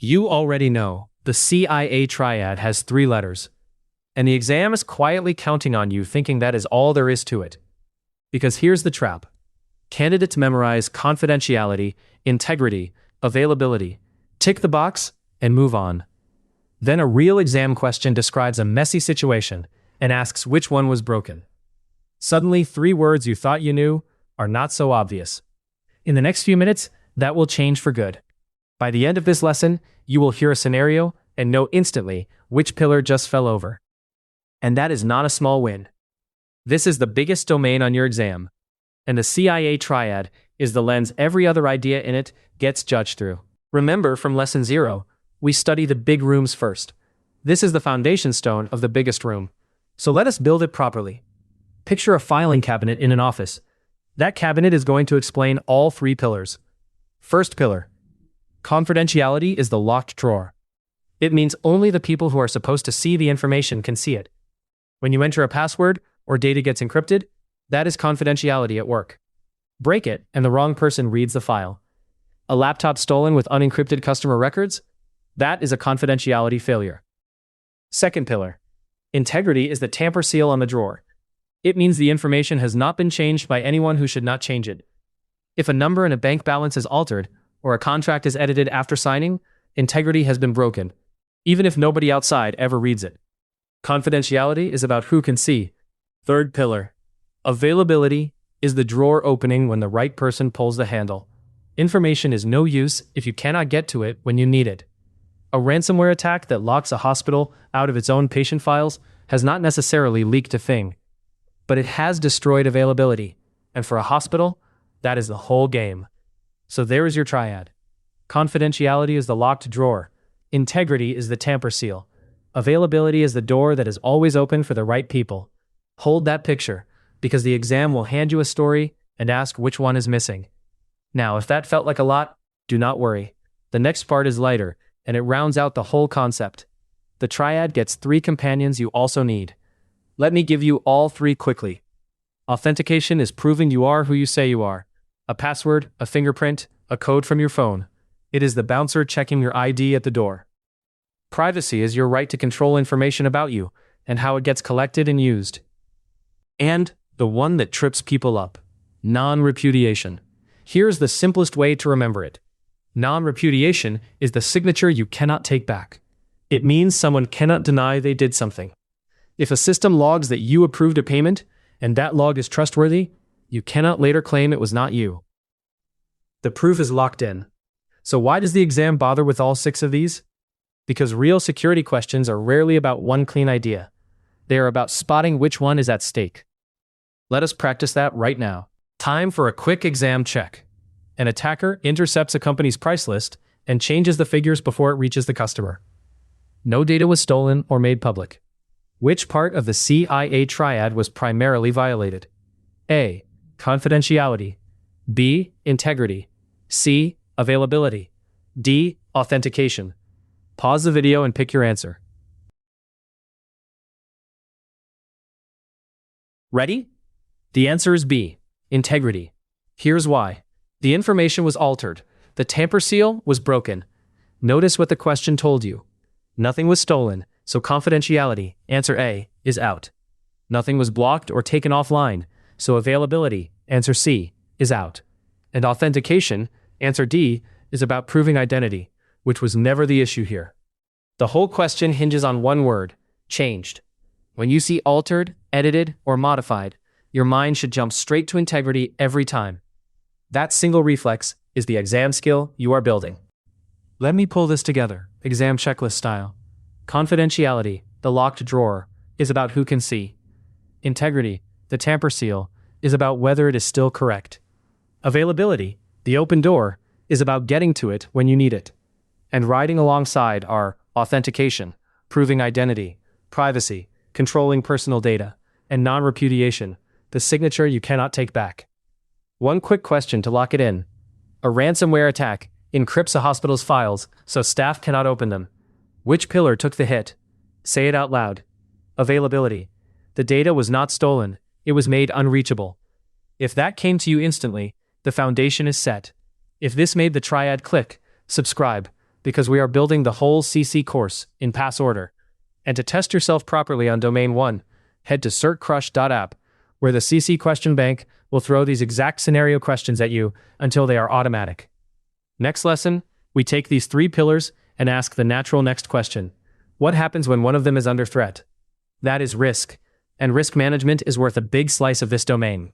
You already know, the CIA Triad has 3 letters. And the exam is quietly counting on you thinking that is all there is to it. Because here's the trap. Candidates memorize confidentiality, integrity, availability, tick the box, and move on. Then a real exam question describes a messy situation and asks which one was broken. Suddenly, 3 words you thought you knew are not so obvious. In the next few minutes, that will change for good. By the end of this lesson, you will hear a scenario and know instantly which pillar just fell over. And that is not a small win. This is the biggest domain on your exam. And the CIA Triad is the lens every other idea in it gets judged through. Remember from lesson 0, we study the big rooms first. This is the foundation stone of the biggest room. So let us build it properly. Picture a filing cabinet in an office. That cabinet is going to explain all 3 pillars. First pillar. Confidentiality is the locked drawer. It means only the people who are supposed to see the information can see it. When you enter a password or data gets encrypted, that is confidentiality at work. Break it and the wrong person reads the file. A laptop stolen with unencrypted customer records? That is a confidentiality failure. Second pillar. Integrity is the tamper seal on the drawer. It means the information has not been changed by anyone who should not change it. If a number in a bank balance is altered, or a contract is edited after signing, integrity has been broken, even if nobody outside ever reads it. Confidentiality is about who can see. Third pillar. Availability is the drawer opening when the right person pulls the handle. Information is no use if you cannot get to it when you need it. A ransomware attack that locks a hospital out of its own patient files has not necessarily leaked a thing, but it has destroyed availability, and for a hospital, that is the whole game. So there is your triad. Confidentiality is the locked drawer. Integrity is the tamper seal. Availability is the door that is always open for the right people. Hold that picture, because the exam will hand you a story and ask which one is missing. Now, if that felt like a lot, do not worry. The next part is lighter, and it rounds out the whole concept. The triad gets 3 companions you also need. Let me give you all 3 quickly. Authentication is proving you are who you say you are. A password, a fingerprint, a code from your phone. It is the bouncer checking your ID at the door. Privacy is your right to control information about you and how it gets collected and used. And the one that trips people up, non-repudiation. Here's the simplest way to remember it. Non-repudiation is the signature you cannot take back. It means someone cannot deny they did something. If a system logs that you approved a payment, and that log is trustworthy, you cannot later claim it was not you. The proof is locked in. So why does the exam bother with all 6 of these? Because real security questions are rarely about one clean idea. They are about spotting which one is at stake. Let us practice that right now. Time for a quick exam check. An attacker intercepts a company's price list and changes the figures before it reaches the customer. No data was stolen or made public. Which part of the CIA Triad was primarily violated? A. Confidentiality. B. Integrity. C. Availability. D. Authentication. Pause the video and pick your answer. Ready? The answer is B. Integrity. Here's why. The information was altered. The tamper seal was broken. Notice what the question told you. Nothing was stolen, so confidentiality, answer A, is out. Nothing was blocked or taken offline, so availability, answer C, is out. And authentication, answer D, is about proving identity, which was never the issue here. The whole question hinges on one word, changed. When you see altered, edited, or modified, your mind should jump straight to integrity every time. That single reflex is the exam skill you are building. Let me pull this together, exam checklist style. Confidentiality, the locked drawer, is about who can see. Integrity, the tamper seal, is about whether it is still correct. Availability, the open door, is about getting to it when you need it. And riding alongside are authentication, proving identity, privacy, controlling personal data, and non-repudiation, the signature you cannot take back. One quick question to lock it in. A ransomware attack encrypts a hospital's files so staff cannot open them. Which pillar took the hit? Say it out loud. Availability. The data was not stolen, it was made unreachable. If that came to you instantly, the foundation is set. If this made the triad click, subscribe, because we are building the whole CC course in pass order. And to test yourself properly on Domain 1, head to certcrush.app, where the CC question bank will throw these exact scenario questions at you until they are automatic. Next lesson, we take these 3 pillars and ask the natural next question. What happens when one of them is under threat? That is risk, and risk management is worth a big slice of this domain.